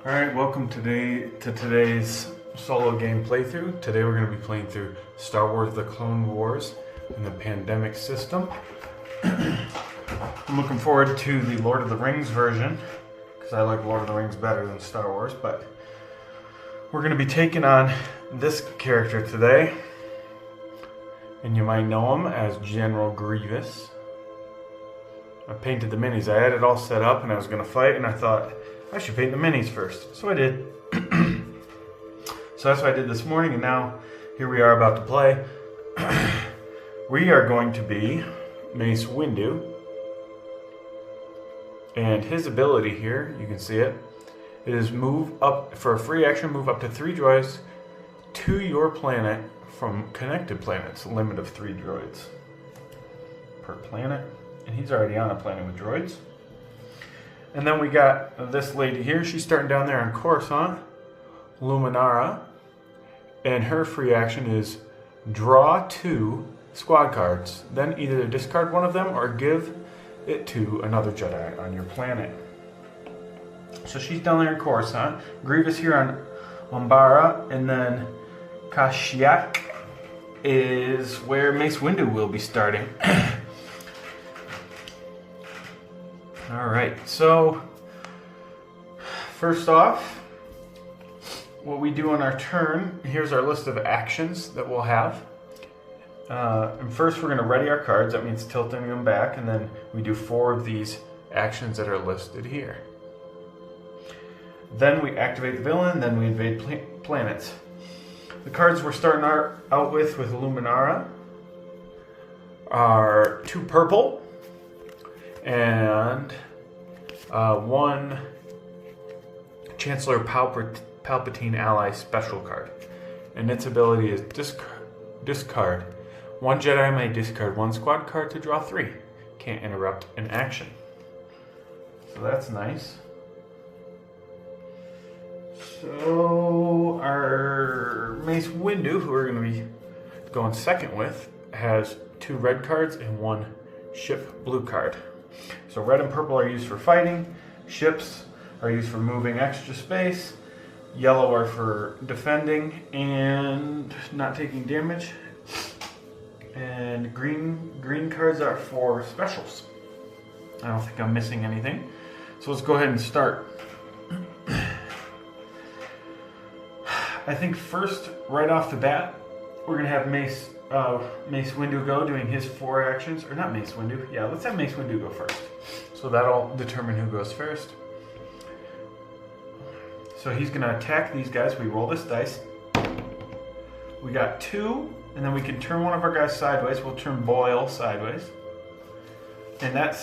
Alright, welcome to today's solo game playthrough. Today we're going to be playing through Star Wars The Clone Wars in the pandemic system. I'm looking forward to the Lord of the Rings version, because I like Lord of the Rings better than Star Wars, but we're going to be taking on this character today, and you might know him as General Grievous. I painted the minis. I had it all set up and I was going to fight, and I thought I should paint the minis first. So I did. So that's what I did this morning, and now here we are about to play. We are going to be Mace Windu. And his ability here, you can see it, is move up, for a free action, move up to 3 droids to your planet from connected planets. Limit of 3 droids per planet. And he's already on a planet with droids. And then we got this lady here. She's starting down there on Coruscant, Luminara. And her free action is draw 2 squad cards. Then either discard one of them or give it to another Jedi on your planet. So she's down there in Coruscant. Grievous here on Umbara. And then Kashyyyk is where Mace Windu will be starting. Alright, so first off, what we do on our turn, here's our list of actions that we'll have. And first we're going to ready our cards, that means tilting them back, and then we do 4 of these actions that are listed here. Then we activate the villain, then we invade planets. The cards we're starting out with Luminara are 2 purple, and 1 Chancellor Palpatine ally special card. And its ability is discard. 1 Jedi may discard 1 squad card to draw 3. Can't interrupt an action. So that's nice. So our Mace Windu, who we're going to be going second with, has 2 red cards and 1 ship blue card. So red and purple are used for fighting, ships are used for moving extra space, yellow are for defending and not taking damage, and green cards are for specials. I don't think I'm missing anything. So let's go ahead and start. I think first, right off the bat, we're going to have Mace Windu go, doing his 4 actions. Or not Mace Windu. Yeah, let's have Mace Windu go first. So that'll determine who goes first. So he's going to attack these guys. We roll this dice. We got 2, and then we can turn one of our guys sideways. We'll turn Boyle sideways. And that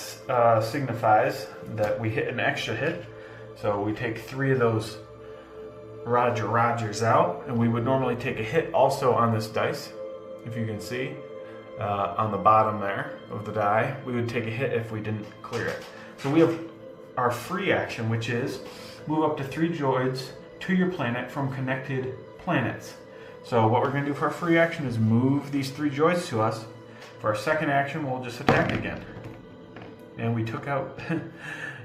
signifies that we hit an extra hit. So we take 3 of those Rogers out, and we would normally take a hit also on this dice. If you can see on the bottom there of the die, we would take a hit if we didn't clear it. So we have our free action, which is move up to 3 droids to your planet from connected planets. So what we're going to do for our free action is move these 3 droids to us. For our second action, we'll just attack again. And we took out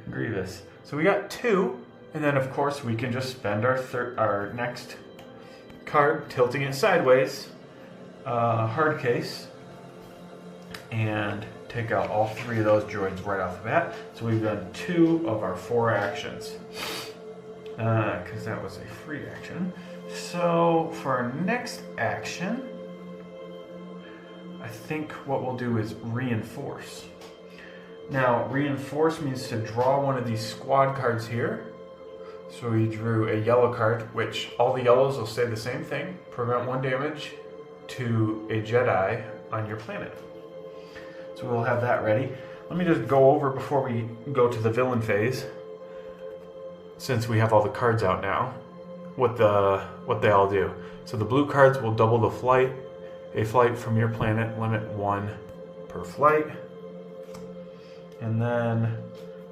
Grievous. So we got 2, and then of course we can just spend our next card, tilting it sideways, hard case, and take out all 3 of those droids right off the bat. So we've done 2 of our 4 actions, because that was a free action. So for our next action, I think what we'll do is reinforce. Now, reinforce means to draw one of these squad cards here. So we drew a yellow card, which all the yellows will say the same thing. Prevent 1 damage to a Jedi on your planet. So we'll have that ready. Let me just go over before we go to the villain phase, since we have all the cards out now, what they all do. So the blue cards will double the flight. A flight from your planet, limit 1 per flight. And then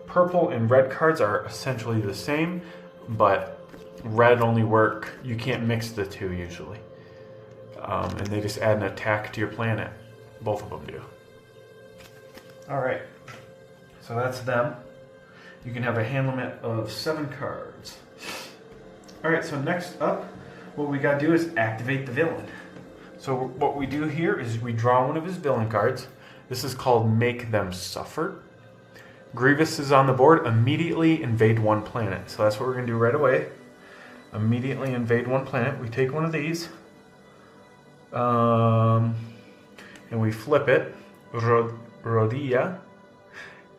purple and red cards are essentially the same, but red only work, you can't mix the 2 usually. And they just add an attack to your planet. Both of them do. Alright, so that's them. You can have a hand limit of 7 cards. Alright, so next up, what we gotta do is activate the villain. So what we do here is we draw one of his villain cards. This is called Make Them Suffer. Grievous is on the board, immediately invade one planet. So that's what we're gonna do right away. Immediately invade one planet. We take one of these, and we flip it, Rodilla,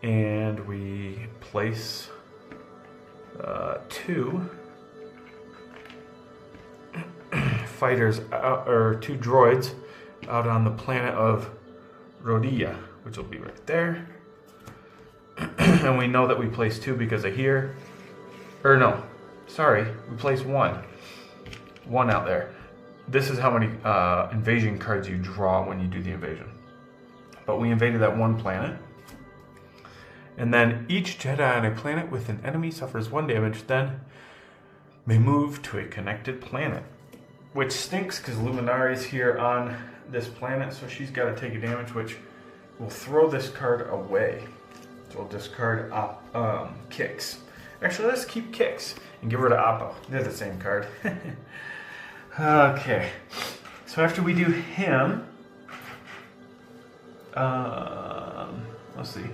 and we place 2 fighters or 2 droids out on the planet of Rodilla, which will be right there. And we know that we place 2 because of here. Or no, sorry, we place 1 out there. This is how many invasion cards you draw when you do the invasion. But we invaded that one planet. And then each Jedi on a planet with an enemy suffers 1 damage, then may move to a connected planet. Which stinks because Luminara is here on this planet, so she's got to take a damage, which will throw this card away. So we'll discard Kicks. Actually, let's keep Kicks and get rid of Oppo. They're the same card. Okay. So after we do him, let's see.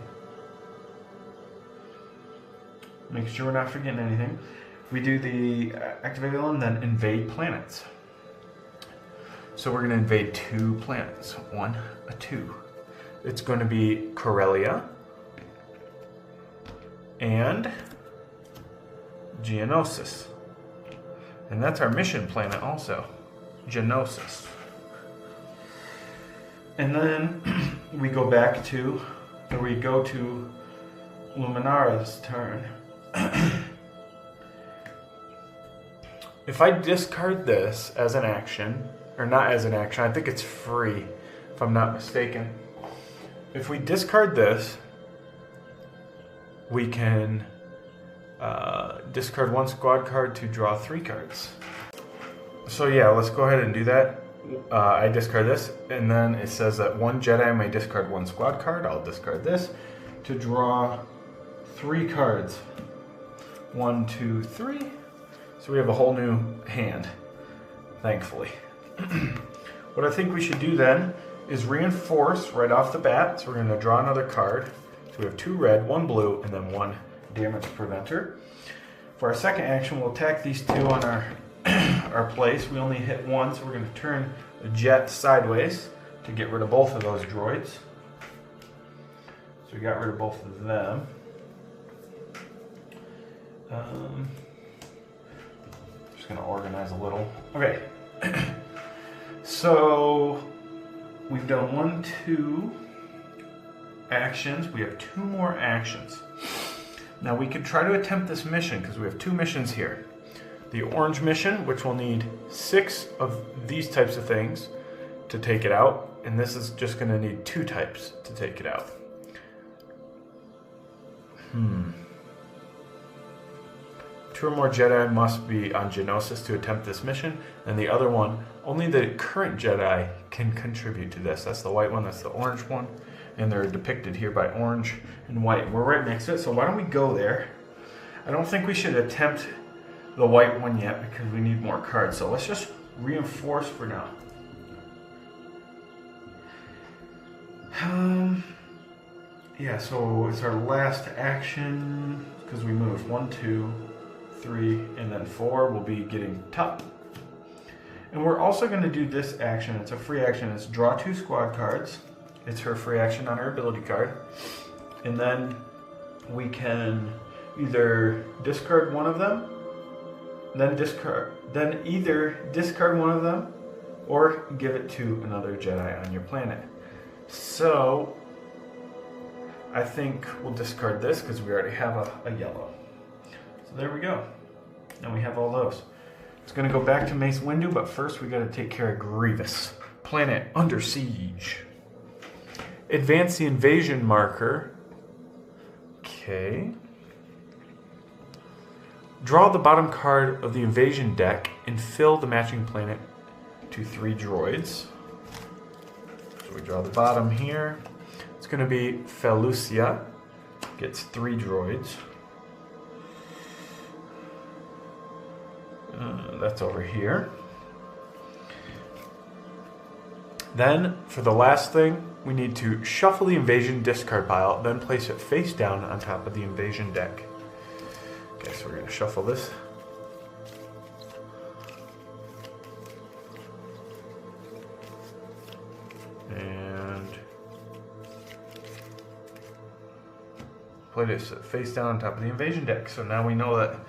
Make sure we're not forgetting anything. We do the activate villain, then invade planets. So we're going to invade 2 planets. 1, 2. It's going to be Corellia and Geonosis. And that's our mission planet also, Geonosis. And then we go back to, or we go to Luminara's turn. If I discard this as an action, or not as an action, I think it's free, if I'm not mistaken. If we discard this, we can discard 1 squad card to draw 3 cards. So yeah, let's go ahead and do that. I discard this, and then it says that 1 Jedi may discard 1 squad card. I'll discard this to draw 3 cards. 1, 2, 3. So we have a whole new hand, thankfully. What I think we should do then is reinforce right off the bat. So we're going to draw another card. So we have 2 red, 1 blue, and then 1 damage preventer. For our second action, we'll attack these 2 on our place. We only hit 1, so we're going to turn the jet sideways to get rid of both of those droids. So we got rid of both of them. Just going to organize a little. Okay. So we've done 1, 2 actions. We have 2 more actions. Now we could try to attempt this mission because we have 2 missions here. The orange mission, which will need 6 of these types of things to take it out, and this is just going to need 2 types to take it out. 2 or more Jedi must be on Geonosis to attempt this mission, and the other one, only the current Jedi can contribute to this. That's the white one, that's the orange one, and they're depicted here by orange and white. We're right next to it, so why don't we go there? I don't think we should attempt the white one yet because we need more cards, so let's just reinforce for now. Yeah, so it's our last action because we moved 1, 2, 3, and then 4 will be getting top. And we're also going to do this action. It's a free action. It's draw 2 squad cards. It's her free action on her ability card. And then we can either discard one of them, then either discard one of them or give it to another Jedi on your planet. So I think we'll discard this because we already have a yellow. So there we go. Now we have all those. It's going to go back to Mace Windu, but first we got to take care of Grievous. Planet under siege. Advance the invasion marker. Okay. Draw the bottom card of the invasion deck and fill the matching planet to 3 droids. So we draw the bottom here. It's going to be Felucia. Gets 3 droids. That's over here. Then, for the last thing, we need to shuffle the invasion discard pile, then place it face down on top of the invasion deck. Okay, so we're going to shuffle this. And place it face down on top of the invasion deck. So now we know that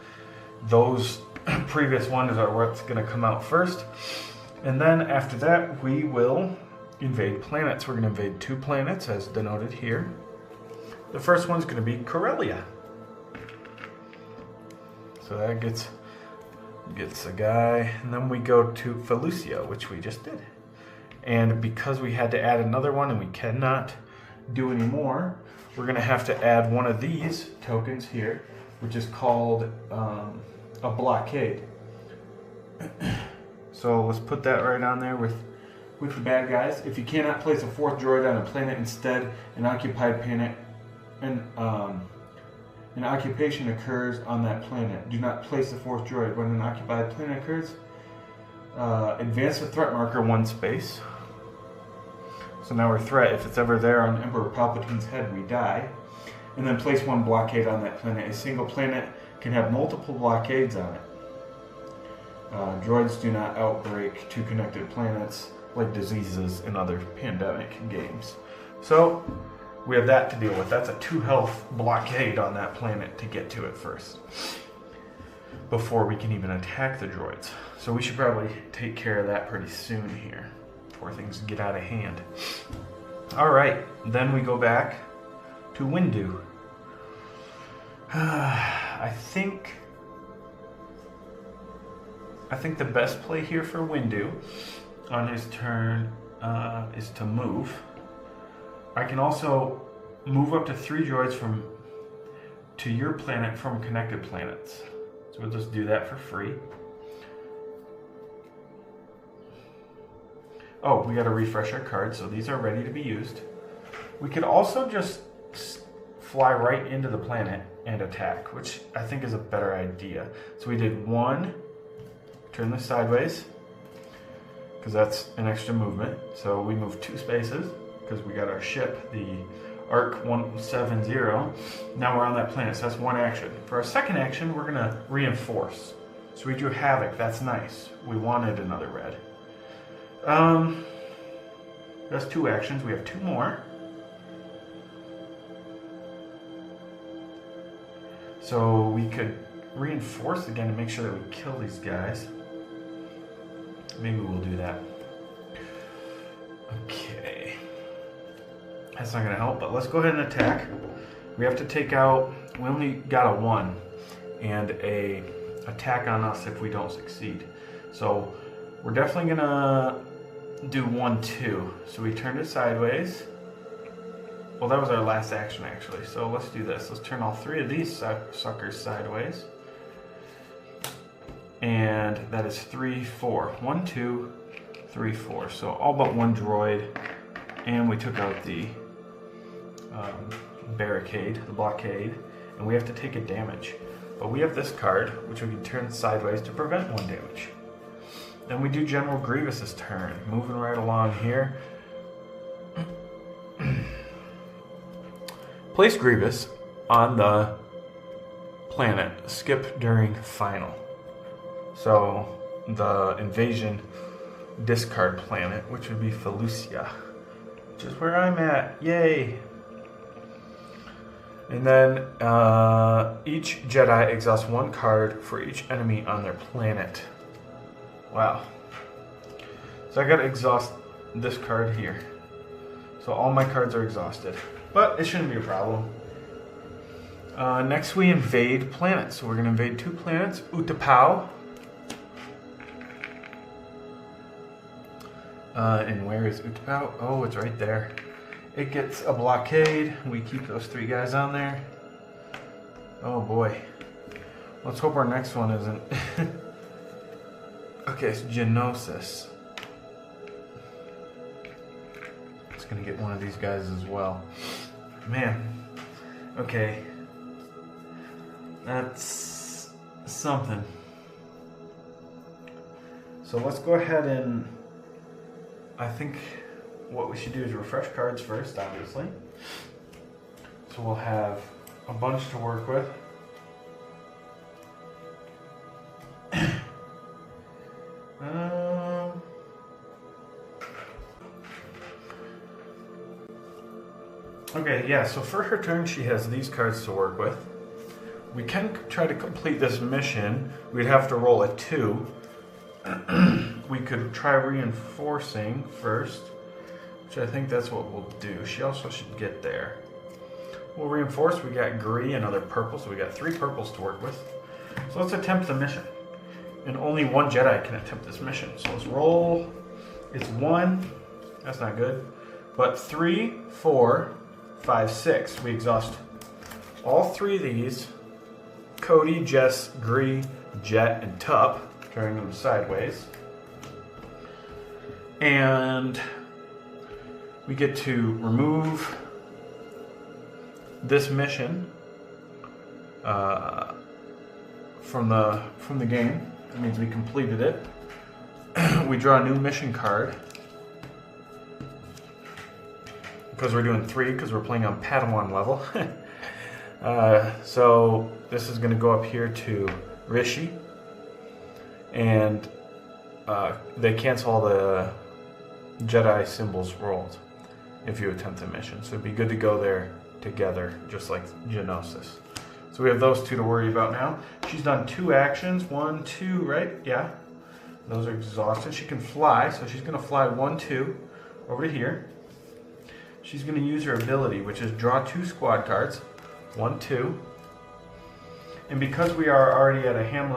those previous ones are what's going to come out first. And then after that, we will invade planets. We're going to invade 2 planets, as denoted here. The first one's going to be Corellia. So that gets a guy. And then we go to Felucia, which we just did. And because we had to add another one and we cannot do any more, we're going to have to add one of these tokens here, which is called a blockade. So let's put that right on there with the bad guys. If you cannot place a 4th droid on a planet, instead an occupied planet, an occupation occurs on that planet. Do not place the 4th droid. When an occupied planet occurs, advance the threat marker 1 space. So now our threat, if it's ever there on Emperor Palpatine's head, we die. And then place 1 blockade on that planet. A single planet can have multiple blockades on it. Droids do not outbreak 2 connected planets like diseases in other pandemic games. So we have that to deal with. That's a 2 health blockade on that planet to get to it first, before we can even attack the droids. So we should probably take care of that pretty soon here, before things get out of hand. Alright, then we go back to Windu. I think the best play here for Windu on his turn is to move. I can also move up to 3 droids to your planet from connected planets. So we'll just do that for free. Oh, we got to refresh our cards, so these are ready to be used. We could also just fly right into the planet and attack, which I think is a better idea. So we did 1, turn this sideways, because that's an extra movement. So we moved 2 spaces, because we got our ship, the Arc 170. Now we're on that planet, so that's 1 action. For our second action, we're going to reinforce. So we drew Havoc, that's nice. We wanted another red. That's 2 actions, we have 2 more. So we could reinforce again to make sure that we kill these guys. Maybe we'll do that. Okay. That's not going to help, but let's go ahead and attack. We have to take out, we only got a 1 and a attack on us if we don't succeed. So we're definitely going to do 1, 2. So we turned it sideways. Well, that was our last action actually. So let's do this. Let's turn all 3 of these suckers sideways. And that is 3, 4. 1, 2, 3, 4. So all but 1 droid. And we took out the barricade, the blockade. And we have to take a damage. But we have this card, which we can turn sideways to prevent 1 damage. Then we do General Grievous's turn. Moving right along here. Place Grievous on the planet. Skip during final. So the invasion discard planet, which would be Felucia, which is where I'm at. Yay! And then each Jedi exhausts 1 card for each enemy on their planet. Wow. So I gotta exhaust this card here. So all my cards are exhausted. But it shouldn't be a problem. Next we invade planets. So we're gonna invade 2 planets. Utapau. And where is Utapau? Oh, it's right there. It gets a blockade. We keep those 3 guys on there. Oh boy. Let's hope our next one isn't. Okay, it's Geonosis. It's gonna get one of these guys as well. Man. Okay. That's something. So let's go ahead and, I think what we should do is refresh cards first, obviously. So we'll have a bunch to work with. Okay, yeah, so for her turn, she has these cards to work with. We can try to complete this mission. We'd have to roll a 2. We could try reinforcing first, which I think that's what we'll do. She also should get there. We'll reinforce. We got green and other purple, so we got 3 purples to work with. So let's attempt the mission. And only 1 Jedi can attempt this mission. So let's roll. It's 1. That's not good. But 3, 4, 5, 6. We exhaust all 3 of these. Cody, Jess, Gree, Jet, and Tup. Turning them sideways. And we get to remove this mission from the game. That means we completed it. We draw a new mission card. Because we're doing 3, because we're playing on Padawan level. So this is going to go up here to Rishi. And they cancel all the Jedi symbols rolled if you attempt the mission. So it'd be good to go there together, just like Genosis. So we have those 2 to worry about now. She's done 2 actions. 1, 2, right? Yeah. Those are exhausted. She can fly, so she's going to fly 1, 2 over to here. She's going to use her ability, which is draw 2 squad cards. 1, 2. And because we are already at a hand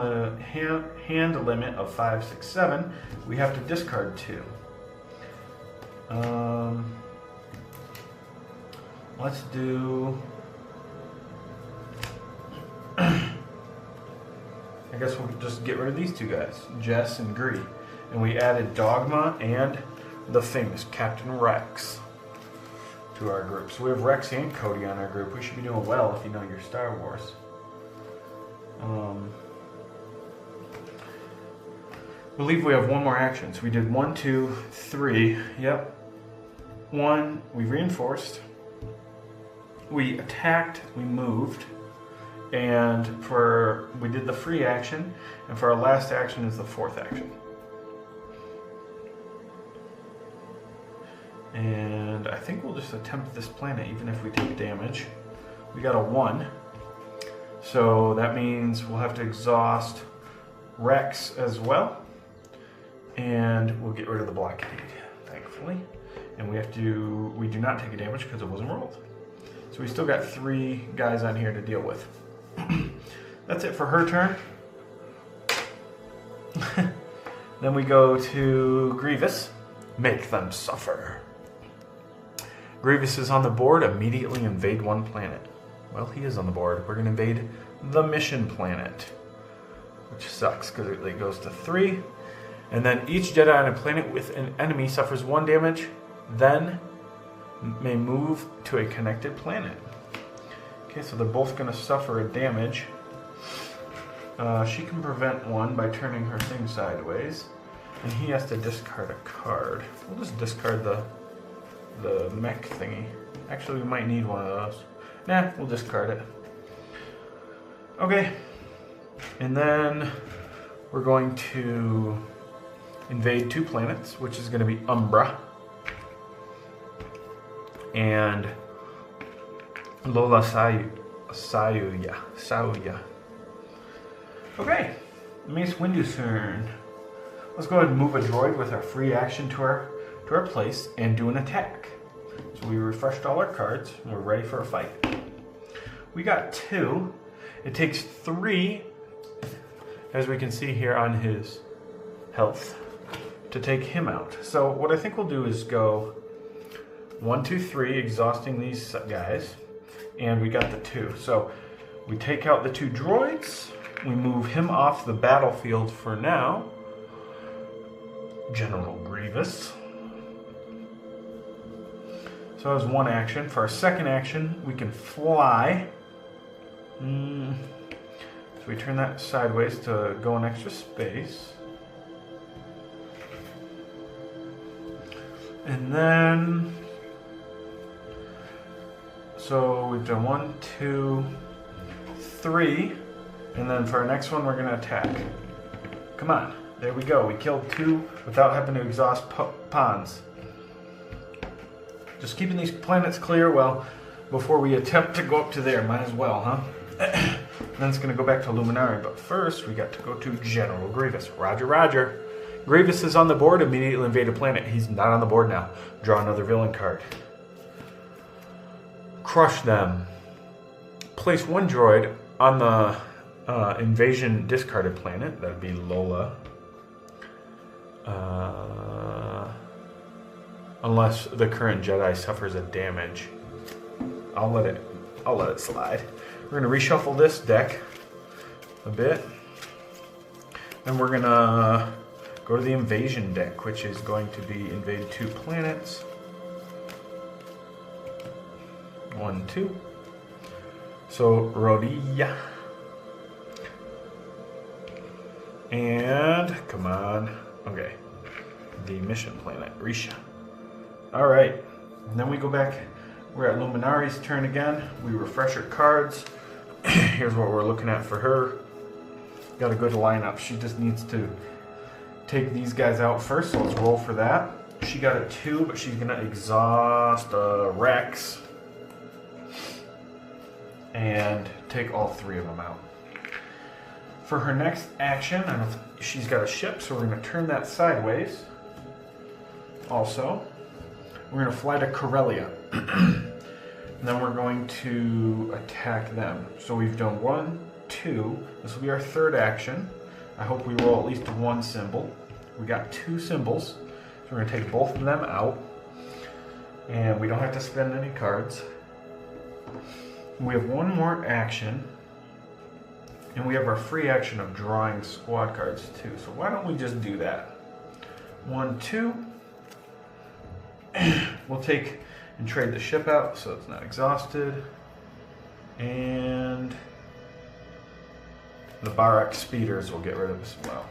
limit of 5, 6, 7, we have to discard 2. Let's do... I guess we'll just get rid of these 2 guys, Jess and Gree. And we added Dogma and the famous Captain Rex to our group. So we have Rex and Cody on our group. We should be doing well if you know your Star Wars. I believe we have 1 more action. So we did 1, 2, 3. Yep. 1, we reinforced. We attacked, we moved. And we did the free action. And for our last action is the 4th action. And I think we'll just attempt this planet even if we take damage. We got a 1. So that means we'll have to exhaust Rex as well. And we'll get rid of the blockade, thankfully. And we do not take a damage because it wasn't rolled. So we still got 3 guys on here to deal with. That's it for her turn. Then we go to Grievous. Make them suffer. Grievous is on the board. Immediately invade 1 planet. Well, he is on the board. We're going to invade the mission planet, which sucks because it goes to 3. And then each Jedi on a planet with an enemy suffers 1 damage, then may move to a connected planet. Okay, so they're both going to suffer a damage. She can prevent 1 by turning her thing sideways, and he has to discard a card. We'll just discard the mech thingy. Actually, we might need 1 of those. Nah, we'll discard it. Okay, and then we're going to invade 2 planets, which is going to be Umbra and Lola Sauya. Okay, Mace Windu's turn. Let's go ahead and move a droid with our free action to our place and do an attack. So we refreshed all our cards and we're ready for a fight. We got 2. It takes 3, as we can see here on his health, to take him out. So what I think we'll do is go 1, 2, 3, exhausting these guys, and we got the 2. So we take out the 2 droids, we move him off the battlefield for now. General Grievous. So that was 1 action. For our 2nd action, we can fly. So we turn that sideways to go in extra space. And then, so we've done 1, 2, 3. And then for our next one, we're gonna attack. Come on, there we go. We killed 2 without having to exhaust pawns. Just keeping these planets clear, well, before we attempt to go up to there, might as well, huh? Then it's gonna go back to Luminara, but first we got to go to General Grievous. Roger, roger. Grievous is on the board, immediately invade a planet. He's not on the board now. Draw another villain card. Crush them. Place 1 droid on the invasion discarded planet. That'd be Lola. Unless the current Jedi suffers a damage. I'll let it slide. We're gonna reshuffle this deck a bit. Then we're gonna go to the invasion deck, which is going to be invade 2 planets. 1, 2. So Rodilla. And come on. Okay. The mission planet, Risha. Alright. And then we go back. We're at Luminari's turn again. We refresh her cards. Here's what we're looking at for her. Got a good lineup. She just needs to take these guys out first, so let's roll for that. She got a 2, but she's gonna exhaust Rex and take all 3 of them out. For her next action, she's got a ship, so we're gonna turn that sideways. Also, we're gonna fly to Corellia. And then we're going to attack them. So we've done 1, 2. This will be our 3rd action. I hope we roll at least 1 symbol. We got 2 symbols. So we're going to take both of them out. And we don't have to spend any cards. We have 1 more action. And we have our free action of drawing squad cards too. So why don't we just do that? 1, 2. We'll take and trade the ship out so it's not exhausted. And the Barak speeders will get rid of as well.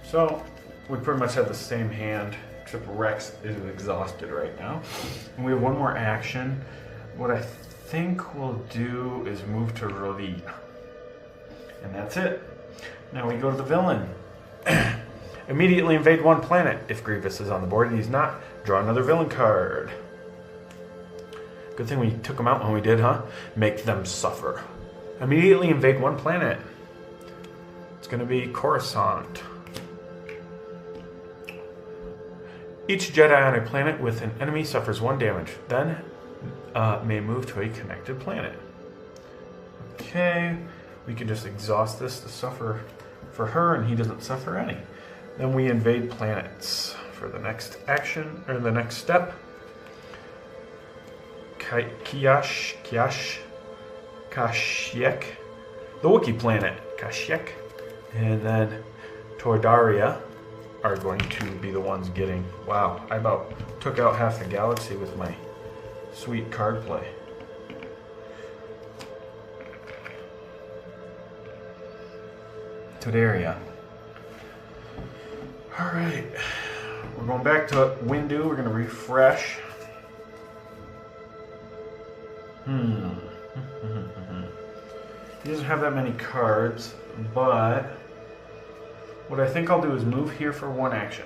So we pretty much have the same hand, except Rex is exhausted right now. And we have 1 more action. What I think we'll do is move to Rodi. And that's it. Now we go to the villain. Immediately invade 1 planet. If Grievous is on the board and he's not, draw another villain card. Good thing we took them out when we did, huh? Make them suffer. Immediately invade 1 planet. It's going to be Coruscant. Each Jedi on a planet with an enemy suffers 1 damage. Then may move to a connected planet. Okay. We can just exhaust this to suffer for her, and he doesn't suffer any. Then we invade planets for the next action, or the next step. Kashyyyk, the Wookiee planet, Kashyyyk, and then Tordaria are going to be the ones getting. Wow, I about took out half the galaxy with my sweet card play. Tordaria. All right, we're going back to Windu. We're going to refresh. He doesn't have that many cards, but what I think I'll do is move here for 1 action.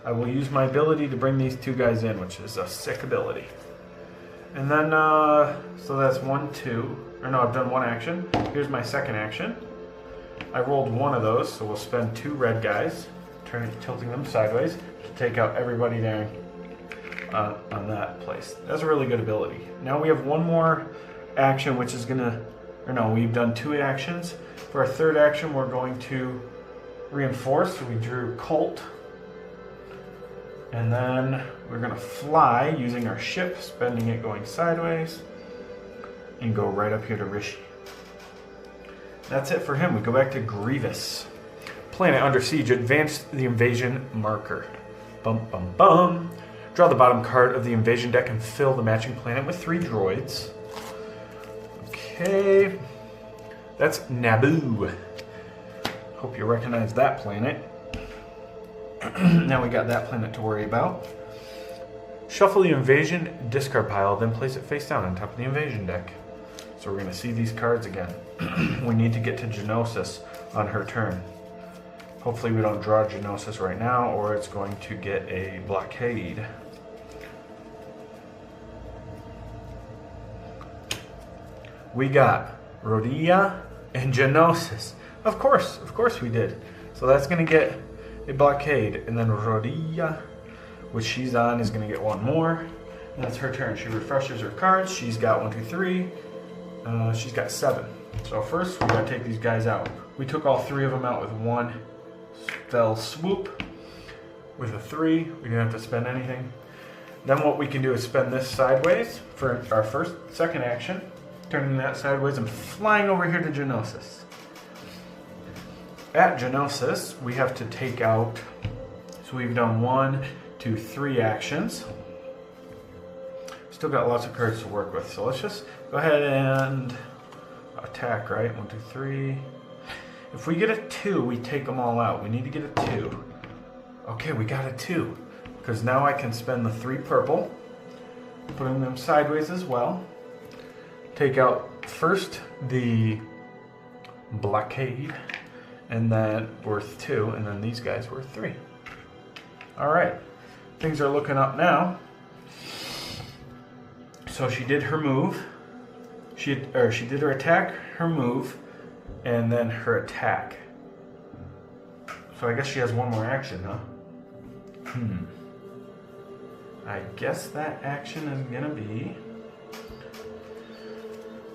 I will use my ability to bring these 2 guys in, which is a sick ability. And then, so that's 1, 2. Or no, I've done 1 action. Here's my 2nd action. I rolled 1 of those, so we'll spend 2 red guys, tilting them sideways to take out everybody there on that place. That's a really good ability. Now we have 1 more action, which is gonna, or no, we've done 2 actions. For our 3rd action, we're going to reinforce. So we drew Colt, and then we're gonna fly using our ship, spending it going sideways, and go right up here to Rishi. That's it for him. We go back to Grievous. Planet under siege. Advance the invasion marker. Bum, bum, bum. Draw the bottom card of the invasion deck and fill the matching planet with 3 droids. Okay. That's Naboo. Hope you recognize that planet. Now we got that planet to worry about. Shuffle the invasion discard pile, then place it face down on top of the invasion deck. So we're going to see these cards again. We need to get to Geonosis on her turn. Hopefully we don't draw Geonosis right now, or it's going to get a blockade. We got Rhodia and Geonosis. Of course we did. So that's going to get a blockade, and then Rhodia, which she's on, is going to get one more. And that's her turn. She refreshes her cards. She's got 1, 2, 3. She's got 7. So first we got to take these guys out. We took all 3 of them out with one spell swoop. With a 3, we didn't have to spend anything. Then what we can do is spend this sideways for our second action. Turning that sideways and flying over here to Geonosis. At Geonosis, we have to take out, so we've done 1, 2, 3 actions. Still got lots of cards to work with, so let's just go ahead and attack, right? 1, 2, 3. If we get a 2, we take them all out. We need to get a 2. Okay, we got a 2. Because now I can spend the 3 purple, putting them sideways as well. Take out first the blockade, and then worth 2, and then these guys worth 3. Alright, things are looking up now. So she did her move. She did her attack, her move, and then her attack. So I guess she has one more action, huh? I guess that action is gonna be...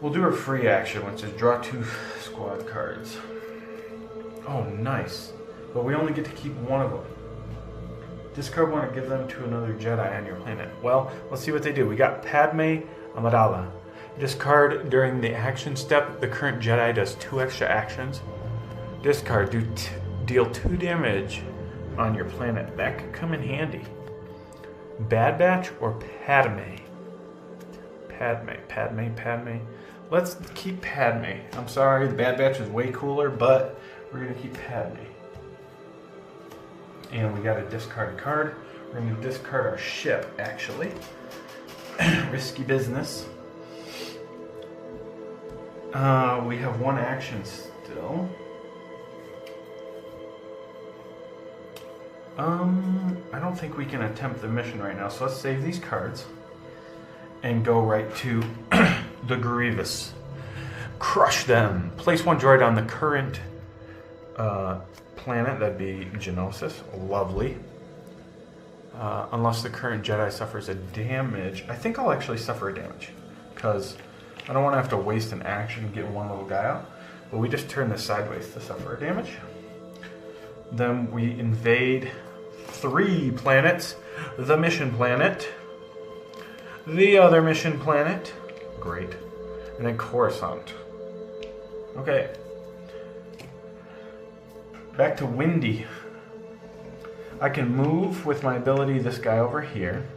We'll do her free action, which is draw 2 squad cards. Oh, nice. But we only get to keep one of them. Discard one and give them to another Jedi on your planet. Well, let's see what they do. We got Padme Amidala. Discard during the action step. The current Jedi does 2 extra actions. Discard. Deal 2 damage on your planet. That could come in handy. Bad Batch or Padme? Padme. Let's keep Padme. I'm sorry, the Bad Batch is way cooler, but we're going to keep Padme. And we got a discard card. We're going to discard our ship, actually. Risky business. We have 1 action still. I don't think we can attempt the mission right now, so let's save these cards and go right to the Grievous. Crush them. Place 1 droid on the current planet, that'd be Geonosis. Lovely. Unless the current Jedi suffers a damage. I think I'll actually suffer a damage, because I don't want to have to waste an action to get one little guy out. But we just turn this sideways to suffer a damage. Then we invade 3 planets. The mission planet. The other mission planet. Great. And then Coruscant. Okay. Back to Windy. I can move with my ability this guy over here.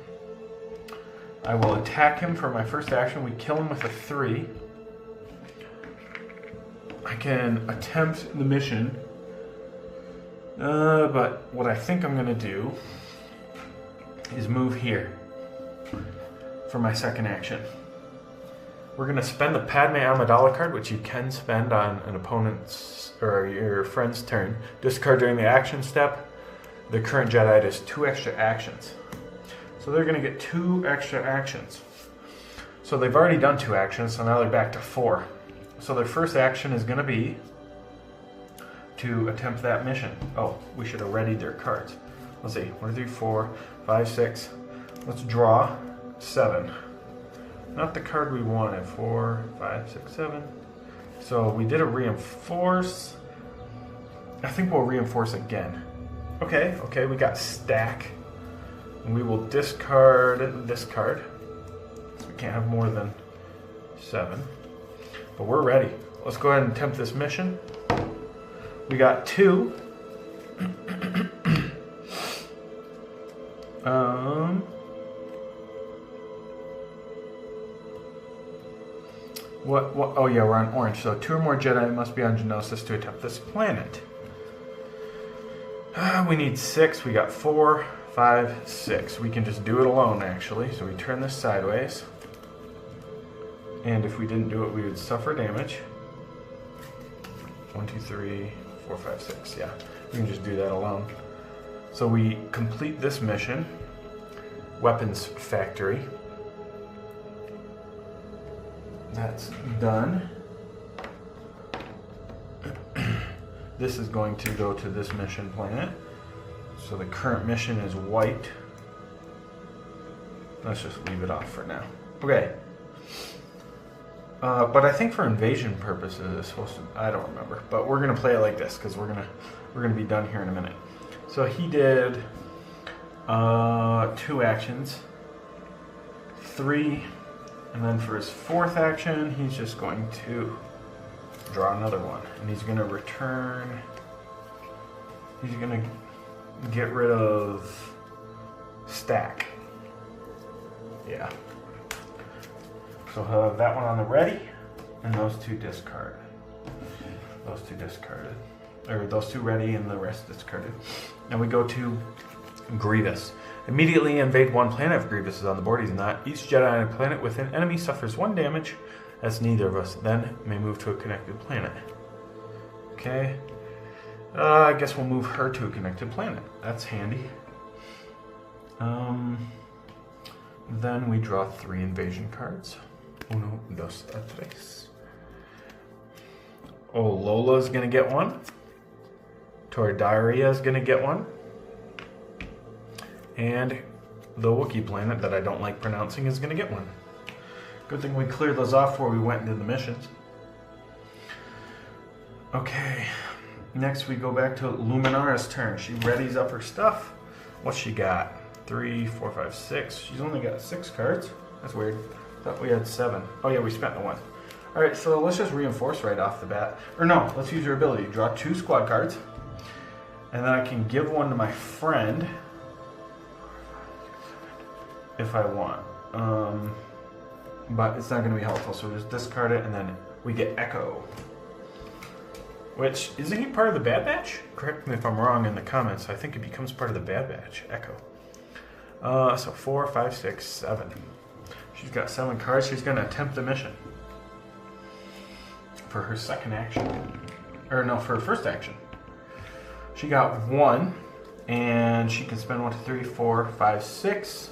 I will attack him for my first action. We kill him with a 3. I can attempt the mission. But what I think I'm going to do is move here for my second action. We're going to spend the Padme Amidala card, which you can spend on an opponent's or your friend's turn. Discard during the action step. The current Jedi does 2 extra actions. So they're going to get 2 extra actions. So they've already done 2 actions, so now they're back to 4. So their first action is going to be to attempt that mission. Oh, we should have readied their cards. Let's see. 1, 2, 3, 4, 5, 6. Let's draw 7. Not the card we wanted. 4, 5, 6, 7. So we did a reinforce. I think we'll reinforce again. Okay, we got stack. And we will discard this card. So we can't have more than 7. But we're ready. Let's go ahead and attempt this mission. We got 2. What? Oh yeah, we're on orange. So 2 or more Jedi must be on Geonosis to attempt this planet. We need 6. We got 4, 5, 6. We can just do it alone, actually. So we turn this sideways. And if we didn't do it, we would suffer damage. 1, 2, 3, 4, 5, 6. Yeah, we can just do that alone. So we complete this mission. Weapons Factory. That's done. This is going to go to this mission planet. So the current mission is white. Let's just leave it off for now. Okay. But I think for invasion purposes it's supposed to, I don't remember. But we're gonna play it like this because we're gonna be done here in a minute. So he did 2 actions, 3, and then for his 4th action he's just going to draw another one, and he's gonna return. He's gonna get rid of stack. Yeah. So he'll have that one on the ready, and those 2 discard. Those 2 discarded. Or those 2 ready and the rest discarded. Now we go to Grievous. Immediately invade one planet if Grievous is on the board. He's not. Each Jedi on a planet with an enemy suffers 1 damage, as neither of us then may move to a connected planet. Okay. I guess we'll move her to a connected planet. That's handy. Then we draw 3 invasion cards. 1, 2, 3. Oh, Lola's gonna get 1. Tordaria is gonna get 1. And the Wookiee planet that I don't like pronouncing is gonna get 1. Good thing we cleared those off before we went into the missions. Okay, next we go back to Luminara's turn. She readies up her stuff. What's she got? 3, 4, 5, 6. She's only got 6 cards. That's weird. Thought we had 7. Oh yeah, we spent the 1. Alright, so let's just reinforce right off the bat. Or no, let's use her ability. Draw 2 squad cards. And then I can give 1 to my friend if I want. But it's not going to be helpful, so we just discard it, and then we get Echo. Which, isn't he part of the Bad Batch? Correct me if I'm wrong in the comments. I think it becomes part of the Bad Batch, Echo. So 4, 5, 6, 7. She's got 7 cards. She's going to attempt the mission. For her 2nd action. Or no, for her 1st action. She got 1, and she can spend 1, 2, 3, 4, 5, 6.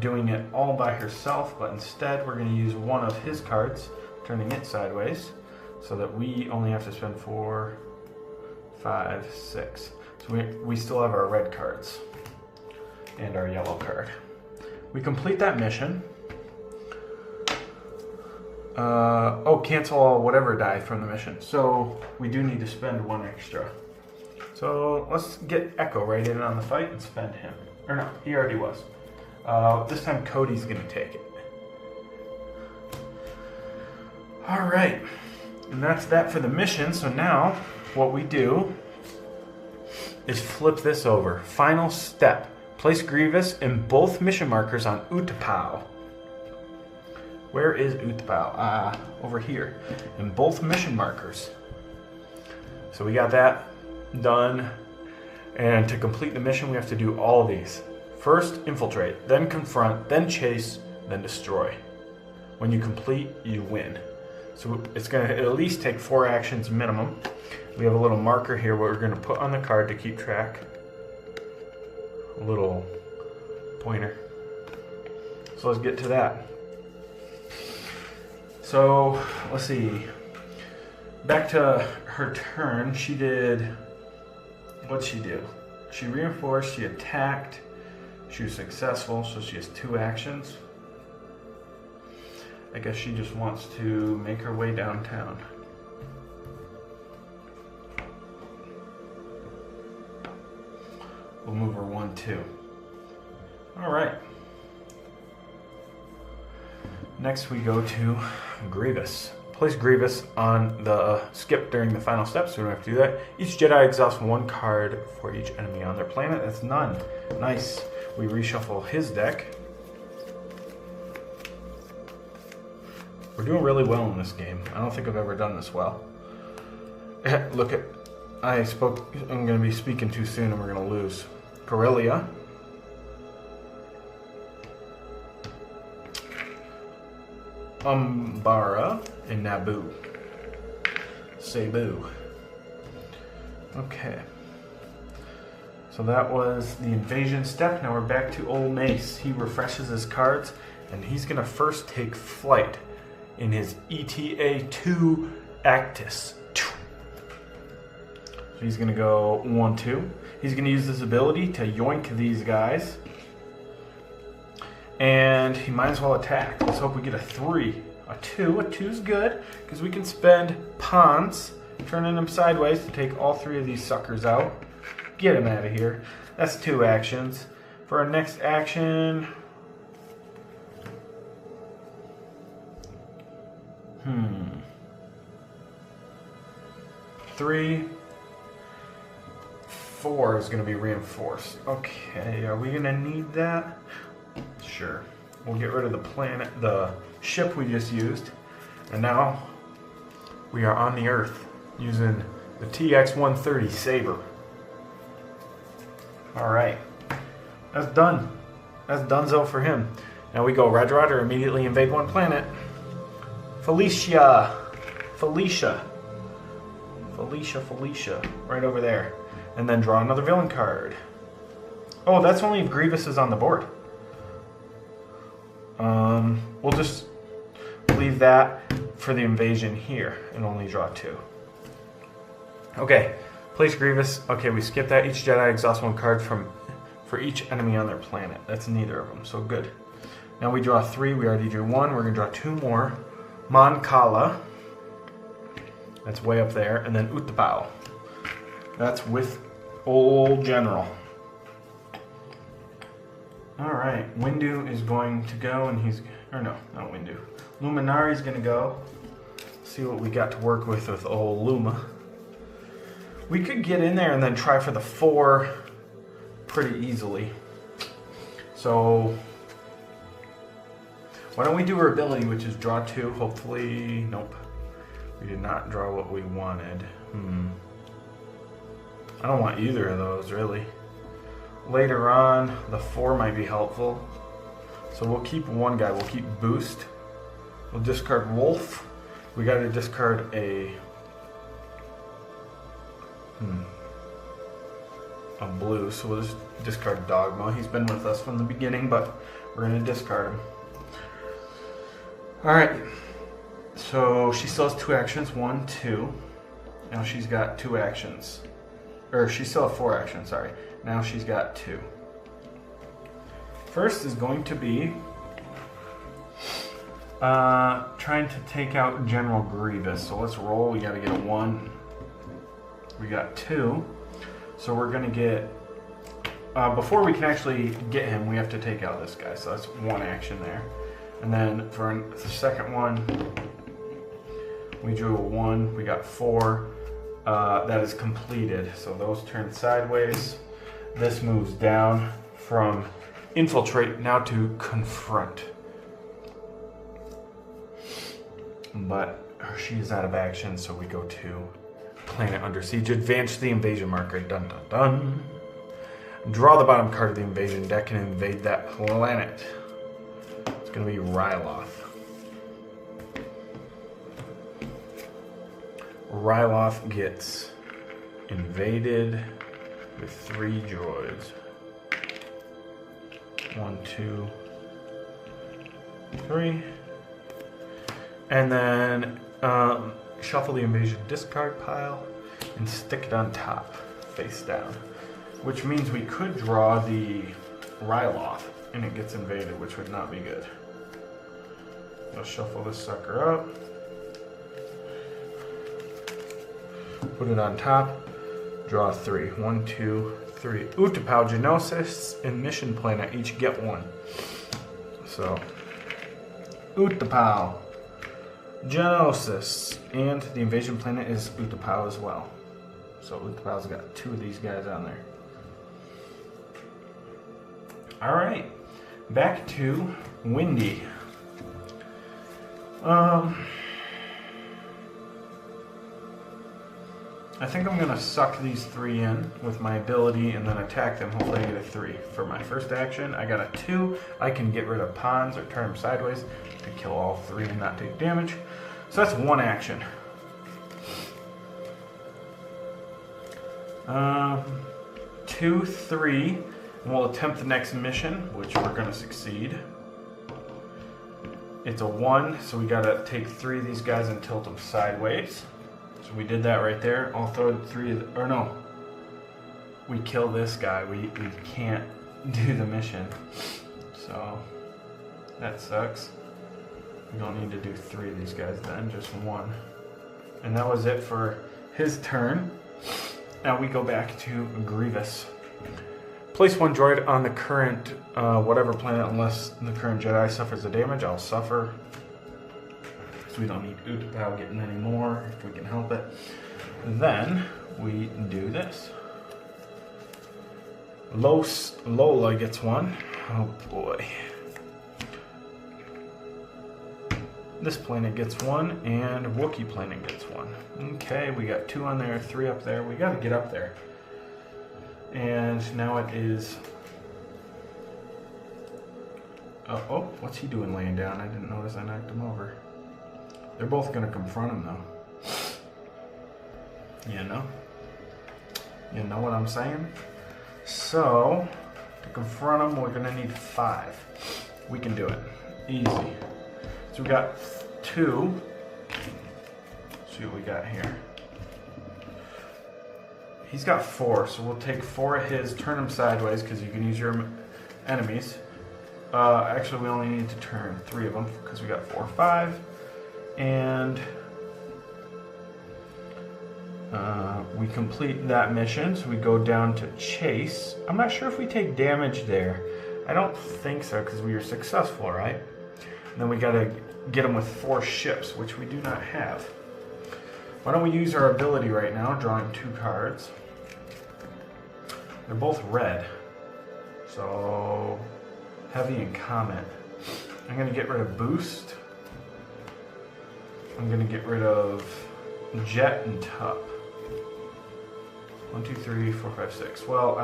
Doing it all by herself, but instead we're going to use 1 of his cards, turning it sideways, so that we only have to spend 4, 5, 6. So we still have our red cards and our yellow card. We complete that mission. Cancel all whatever die from the mission. So we do need to spend 1 extra. So let's get Echo right in on the fight and spend him. Or no, he already was. This time Cody's gonna take it. Alright, and that's that for the mission. So now what we do is flip this over. Final step. Place Grievous in both mission markers on Utapau. Where is Utapau? Over here. In both mission markers. So we got that done. And to complete the mission we have to do all of these. First, infiltrate, then confront, then chase, then destroy. When you complete, you win. So it's going to at least take 4 actions minimum. We have a little marker here where we're going to put on the card to keep track. A little pointer. So let's get to that. So, let's see. Back to her turn, she did... What'd she do? She reinforced, she attacked. She was successful, so she has 2 actions. I guess she just wants to make her way downtown. We'll move her 1, 2. Alright. Next we go to Grievous. Place Grievous on the skip during the final step, so we don't have to do that. Each Jedi exhausts 1 card for each enemy on their planet. That's none. Nice. We reshuffle his deck. We're doing really well in this game. I don't think I've ever done this well. Look at... I'm going to be speaking too soon and we're going to lose. Corellia. Umbara, and Naboo. Cebu. Okay. So that was the invasion step. Now we're back to old Mace. He refreshes his cards, and he's going to first take flight in his ETA-2 Actus. So he's going to go 1-2. He's going to use his ability to yoink these guys. And he might as well attack. Let's hope we get a 3. A 2. A 2 is good, because we can spend pawns, turning them sideways to take all 3 of these suckers out. Get him out of here. That's 2 actions. For our next action... 3. 4 is going to be reinforced. Okay, are we going to need that? Sure. We'll get rid of the ship we just used. And now we are on the Earth using the TX-130 Saber. Alright. That's done. That's donezo for him. Now we go Roger Roger, immediately invade one planet. Felicia. Right over there. And then draw another villain card. Oh, that's only if Grievous is on the board. We'll just leave that for the invasion here and only draw 2. Okay, place Grievous. Okay, we skip that. Each Jedi exhausts 1 card for each enemy on their planet. That's neither of them, so good. Now we draw 3. We already drew 1. We're going to draw 2 more. Mon Cala. That's way up there. And then Utapau. That's with old General. Alright, Windu is going to go, and he's... Or no, not Windu. Luminari's going to go. See what we got to work with old Luma. We could get in there and then try for the 4 pretty easily. So... why don't we do her ability, which is draw 2, hopefully... Nope. We did not draw what we wanted. I don't want either of those, really. Later on, the 4 might be helpful. So we'll keep 1 guy. We'll keep Boost. We'll discard Wolf. We got to discard a... a blue, so we'll just discard Dogma. He's been with us from the beginning, but we're going to discard him. Alright. So she still has 2 actions. 1, 2. Now she's got 2 actions. Or she still has 4 actions, sorry. Now she's got 2. First is going to be trying to take out General Grievous. So let's roll. We got to get a 1. We got 2. So we're going to get... before we can actually get him, we have to take out this guy. So that's 1 action there. And then for the second one, we drew a 1. We got 4. That is completed. So those turn sideways. This moves down from infiltrate now to confront. But she is out of action, so we go to planet under siege. Advance the invasion marker. Dun dun dun. Draw the bottom card of the invasion deck and invade that planet. It's going to be Ryloth. Ryloth gets invaded with 3 droids. 1, 2, 3. And then shuffle the invasion discard pile and stick it on top, face down. Which means we could draw the Ryloth and it gets invaded, which would not be good. I'll shuffle this sucker up. Put it on top. Draw 3. 1, 2, 3. Utapau, Geonosis, and Mission Planet each get 1. So, Utapau, Geonosis, and the invasion planet is Utapau as well. So Utapau's got 2 of these guys on there. Alright, back to Windy. I think I'm gonna suck these 3 in with my ability and then attack them. Hopefully I get a 3. For my first action, I got a 2. I can get rid of pawns or turn them sideways to kill all 3 and not take damage. So that's 1 action. 2, 3, and we'll attempt the next mission, which we're gonna succeed. It's a 1, so we gotta take 3 of these guys and tilt them sideways. So we did that right there. I'll throw 3 of the, or no. We kill this guy. We can't do the mission. So that sucks. We don't need to do 3 of these guys then, just 1. And that was it for his turn. Now we go back to Grievous. Place 1 droid on the current whatever planet unless the current Jedi suffers the damage. I'll suffer. So we don't need Utapau getting any more if we can help it. Then we do this. Lola gets 1. Oh boy. This planet gets 1 and Wookiee planet gets 1. Okay, we got 2 on there, 3 up there. We gotta get up there. And now it is... oh, what's he doing laying down? I didn't notice I knocked him over. They're both going to confront him, though. You know? You know what I'm saying? So, to confront him, we're going to need 5. We can do it. Easy. So we got 2. Let's see what we got here. He's got 4, so we'll take 4 of his, turn him sideways, because you can use your enemies. Actually, we only need to turn 3 of them, because we got 4, 5. And we complete that mission, so we go down to Chase. I'm not sure if we take damage there. I don't think so, because we were successful, right? And then we gotta get him with 4 ships, which we do not have. Why don't we use our ability right now, drawing 2 cards. They're both red. So, Heavy and Comet. I'm gonna get rid of Boost. I'm gonna get rid of Jet and Tup. 1, 2, 3, 4, 5, 6. Well,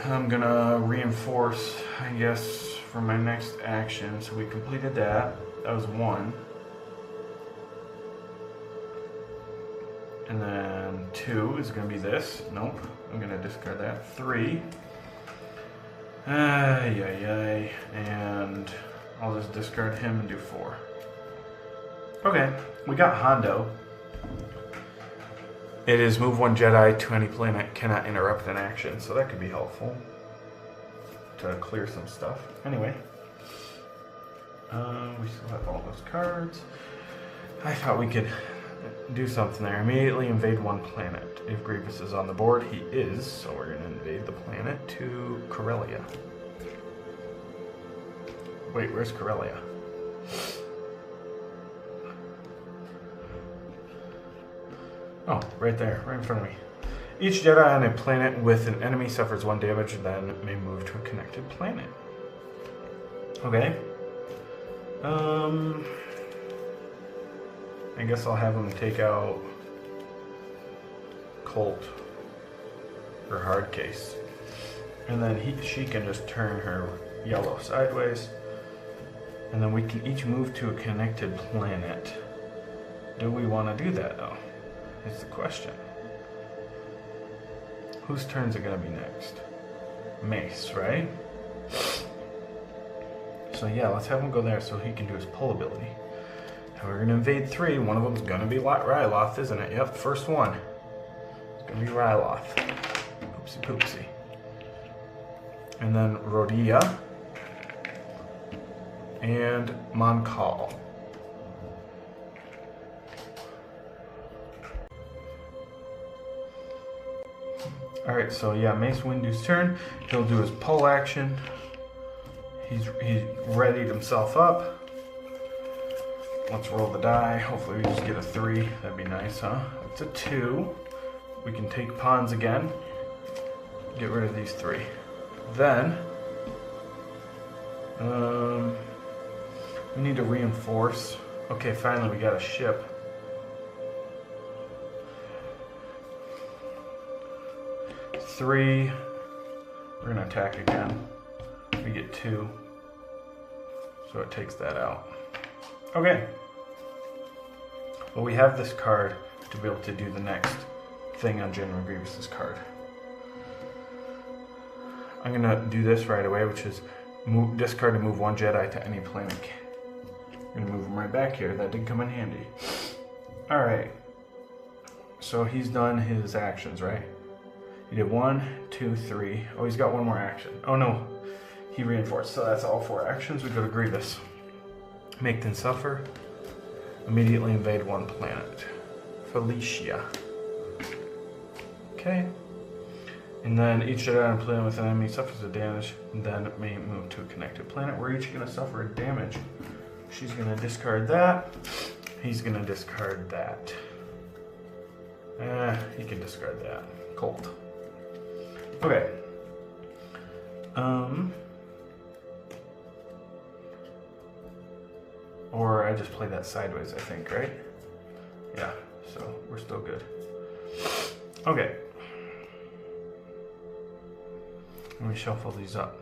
I'm gonna reinforce, I guess, for my next action. So we completed that. That was 1. And then 2 is gonna be this. Nope. I'm gonna discard that. 3. And I'll just discard him and do 4. Okay, we got Hondo. It is move 1 Jedi to any planet, cannot interrupt an action, so that could be helpful to clear some stuff. Anyway, we still have all those cards. I thought we could do something there. Immediately invade 1 planet. If Grievous is on the board, he is, so we're going to invade the planet to Corellia. Wait, where's Corellia? Oh, right there, right in front of me. Each Jedi on a planet with an enemy suffers 1 damage, then may move to a connected planet. Okay. I guess I'll have him take out Colt or Hardcase. And then she can just turn her yellow sideways. And then we can each move to a connected planet. Do we want to do that though? Is the question. Whose turns are going to be next? Mace, right? So yeah, let's have him go there so he can do his pull ability. And we're going to invade 3. One of them's going to be Ryloth, isn't it? Yep, first one. It's going to be Ryloth. Oopsie poopsie. And then Rodia. And Moncall. Alright, so yeah, Mace Windu's turn. He'll do his pull action. He's readied himself up. Let's roll the die. Hopefully we just get a 3. That'd be nice, huh? It's a 2. We can take pawns again. Get rid of these 3. Then, we need to reinforce. Okay, finally we got a ship. 3. We're gonna attack again. We get 2. So it takes that out. Okay. Well, we have this card to be able to do the next thing on General Grievous's card. I'm gonna do this right away, which is discard to move 1 Jedi to any planet. I'm gonna move him right back here. That did come in handy. Alright. So he's done his actions, right? He did 1, 2, 3. Oh, he's got one more action. Oh no, he reinforced. So that's all 4 actions. We go to Grievous. Make them suffer. Immediately invade 1 planet. Felicia. Okay. And then each Jedi on a planet with an enemy suffers a damage, and then it may move to a connected planet. We're each going to suffer a damage. She's going to discard that. He's going to discard that. He can discard that. Colt. Okay. Or I just play that sideways, I think, right? Yeah, so we're still good. Okay. Let me shuffle these up.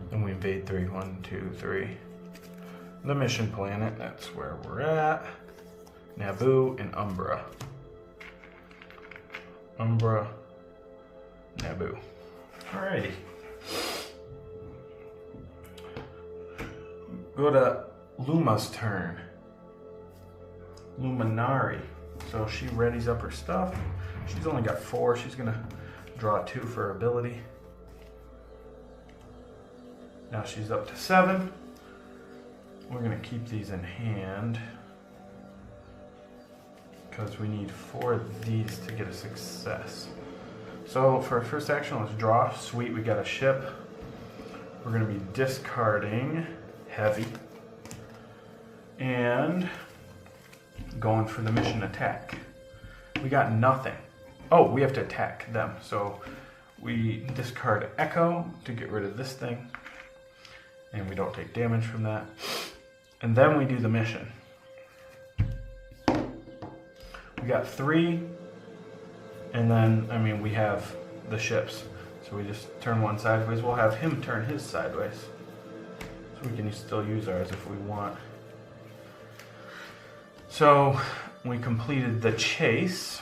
Then we invade 3. 1, 2, 3. The mission planet, that's where we're at. Naboo and Umbra. Umbra, Naboo. Alrighty. Go to Luma's turn. Luminari. So she readies up her stuff. She's only got 4. She's gonna draw 2 for her ability. Now she's up to 7. We're gonna keep these in hand because we need 4 of these to get a success. So for our first action, let's draw. Sweet, we got a ship. We're gonna be discarding heavy and going for the mission attack. We got nothing. Oh, we have to attack them. So we discard Echo to get rid of this thing, and we don't take damage from that. And then we do the mission. We got 3, and then, I mean, we have the ships. So we just turn one sideways. We'll have him turn his sideways. So we can still use ours if we want. So we completed the chase.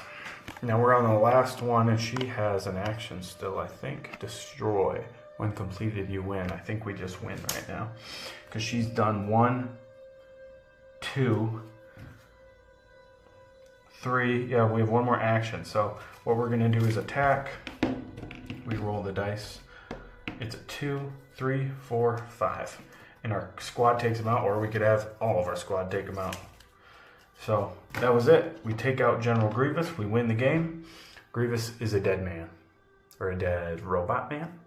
Now we're on the last one, and she has an action still, I think. Destroy. When completed, you win. I think we just win right now. Because she's done 1, 2, 3. Yeah, we have 1 more action. So what we're going to do is attack. We roll the dice. It's a 2, 3, 4, 5. And our squad takes them out, or we could have all of our squad take them out. So that was it. We take out General Grievous. We win the game. Grievous is a dead man. Or a dead robot man.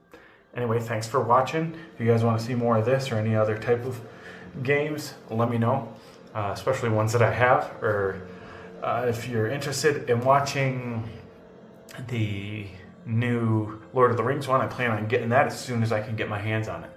Anyway, thanks for watching. If you guys want to see more of this or any other type of games, let me know. Especially ones that I have. Or if you're interested in watching the new Lord of the Rings one, I plan on getting that as soon as I can get my hands on it.